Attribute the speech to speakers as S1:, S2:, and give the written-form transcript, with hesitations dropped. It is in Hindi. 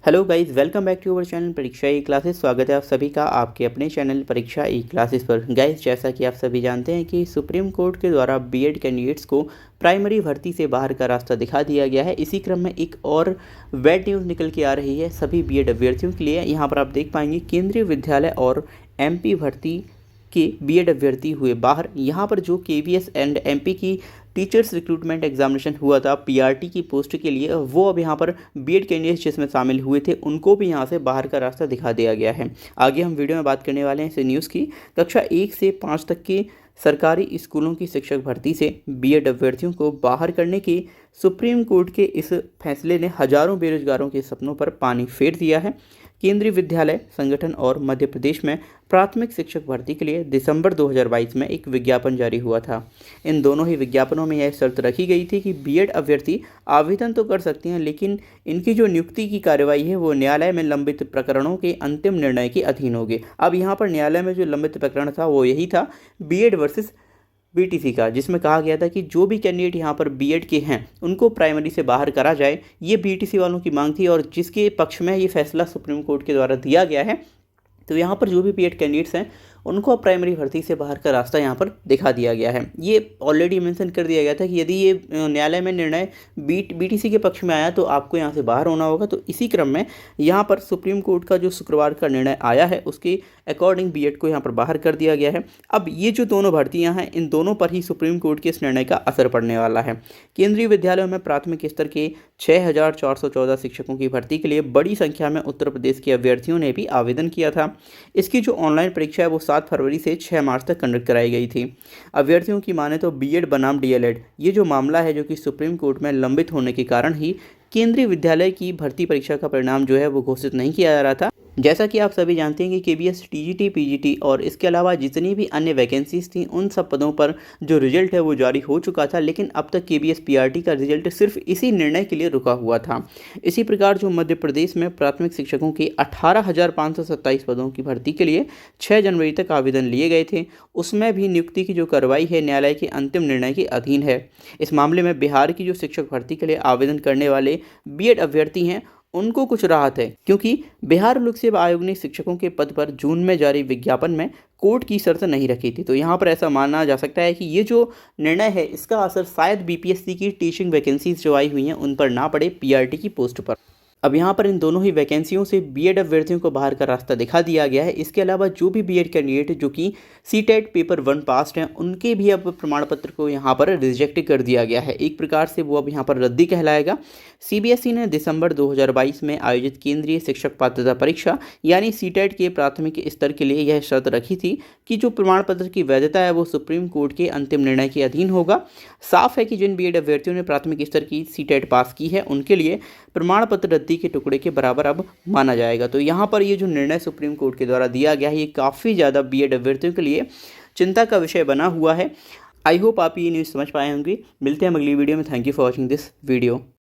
S1: Hello guys, welcome back to our channel Pariksha E classes. स्वागत है आप सभी का आपके अपने चैनल परीक्षा ई क्लासेस पर। गाइस, जैसा कि आप सभी जानते हैं कि सुप्रीम कोर्ट के द्वारा बीएड कैंडिडेट्स को प्राइमरी भर्ती से बाहर का रास्ता दिखा दिया गया है। इसी क्रम में एक और बैड न्यूज़ निकल के आ रही है सभी बीएड अभ्यर्थियों के लिए। यहाँ पर आप देख पाएंगे केंद्रीय विद्यालय और एमपी भर्ती के बीएड अभ्यर्थी हुए बाहर। यहाँ पर जो केवीएस एंड एमपी की टीचर्स रिक्रूटमेंट एग्जामिनेशन हुआ था पीआरटी की पोस्ट के लिए, वो अब यहाँ पर बीएड कैंडिडेट्स जिसमें शामिल हुए थे उनको भी यहाँ से बाहर का रास्ता दिखा दिया गया है। आगे हम वीडियो में बात करने वाले हैं इस न्यूज़ की। कक्षा 1 से 5 तक के सरकारी स्कूलों की शिक्षक भर्ती से बीएड अभ्यर्थियों को बाहर करने के सुप्रीम कोर्ट के इस फैसले ने हजारों बेरोजगारों के सपनों पर पानी फेर दिया है। केंद्रीय विद्यालय संगठन और मध्य प्रदेश में प्राथमिक शिक्षक भर्ती के लिए दिसंबर 2022 में एक विज्ञापन जारी हुआ था। इन दोनों ही विज्ञापनों में यह शर्त रखी गई थी कि बीएड अभ्यर्थी आवेदन तो कर सकते हैं, लेकिन इनकी जो नियुक्ति की कार्रवाई है वो न्यायालय में लंबित प्रकरणों के अंतिम निर्णय के अधीन होगी। अब यहाँ पर न्यायालय में जो लंबित प्रकरण था वो यही था, बीएड वर्सेस बीटीसी का, जिसमें कहा गया था कि जो भी कैंडिडेट यहाँ पर बीएड के हैं उनको प्राइमरी से बाहर करा जाए। ये बीटीसी वालों की मांग थी और जिसके पक्ष में ये फैसला सुप्रीम कोर्ट के द्वारा दिया गया है। तो यहाँ पर जो भी बीएड कैंडिडेट्स हैं उनको अब प्राइमरी भर्ती से बाहर का रास्ता यहाँ पर दिखा दिया गया है। ये ऑलरेडी मेंशन कर दिया गया था कि यदि ये न्यायालय में निर्णय बीटीसी के पक्ष में आया तो आपको यहाँ से बाहर होना होगा। तो इसी क्रम में यहाँ पर सुप्रीम कोर्ट का जो शुक्रवार का निर्णय आया है उसके अकॉर्डिंग बीएड को यहाँ पर बाहर कर दिया गया है। अब ये जो दोनों भर्तियाँ हैं इन दोनों पर ही सुप्रीम कोर्ट के इस निर्णय का असर पड़ने वाला है। केंद्रीय विद्यालयों में प्राथमिक स्तर के 6,414 शिक्षकों की भर्ती के लिए बड़ी संख्या में उत्तर प्रदेश के अभ्यर्थियों ने भी आवेदन किया था। इसकी जो ऑनलाइन परीक्षा है वो 7 फरवरी से 6 मार्च तक कंडक्ट कराई गई थी। अभ्यर्थियों की माने तो बीएड बनाम डीएलएड ये जो मामला है जो कि सुप्रीम कोर्ट में लंबित होने के कारण ही केंद्रीय विद्यालय की भर्ती परीक्षा का परिणाम जो है वो घोषित नहीं किया जा रहा था। जैसा कि आप सभी जानते हैं कि केबीएस टीजीटी पीजीटी और इसके अलावा जितनी भी अन्य वैकेंसीज थी उन सब पदों पर जो रिजल्ट है वो जारी हो चुका था, लेकिन अब तक केबीएस पीआरटी का रिजल्ट सिर्फ इसी निर्णय के लिए रुका हुआ था। इसी प्रकार जो मध्य प्रदेश में प्राथमिक शिक्षकों के 18,527 पदों की भर्ती के लिए 6 जनवरी तक आवेदन लिए गए थे, उसमें भी नियुक्ति की जो कार्रवाई है न्यायालय के अंतिम निर्णय के अधीन है। इस मामले में बिहार की जो शिक्षक भर्ती के लिए आवेदन करने वाले बीएड अभ्यर्थी हैं उनको कुछ राहत है, क्योंकि बिहार लोक सेवा आयोग ने शिक्षकों के पद पर जून में जारी विज्ञापन में कोर्ट की शर्त नहीं रखी थी। तो यहाँ पर ऐसा माना जा सकता है कि ये जो निर्णय है इसका असर शायद बीपीएससी की टीचिंग वैकेंसीज जो आई हुई हैं उन पर ना पड़े, पीआरटी की पोस्ट पर। अब यहाँ पर इन दोनों ही वैकेंसियों से बीएड अभ्यर्थियों को बाहर का रास्ता दिखा दिया गया है। इसके अलावा जो भी बीएड कैंडिडेट जो कि सीटेट पेपर 1 पास्ड हैं उनके भी अब प्रमाण पत्र को यहाँ पर रिजेक्ट कर दिया गया है। एक प्रकार से वो अब यहाँ पर रद्दी कहलाएगा। सीबीएसई ने दिसंबर 2022 में आयोजित केंद्रीय शिक्षक पात्रता परीक्षा यानी सीटेट के प्राथमिक स्तर के लिए यह शर्त रखी थी कि जो प्रमाण पत्र की वैधता है वो सुप्रीम कोर्ट के अंतिम निर्णय के अधीन होगा। साफ है कि जिन बीएड अभ्यर्थियों ने प्राथमिक स्तर की सीटेट पास की है उनके लिए प्रमाण पत्र रद्दी के टुकड़े के बराबर अब माना जाएगा। तो यहाँ पर ये जो निर्णय सुप्रीम कोर्ट के द्वारा दिया गया है ये काफ़ी ज़्यादा बीएड अभ्यर्थियों के लिए चिंता का विषय बना हुआ है। आई होप आप ये न्यूज़ समझ पाए होंगे। मिलते हैं अगली वीडियो में। Thank you for watching this video.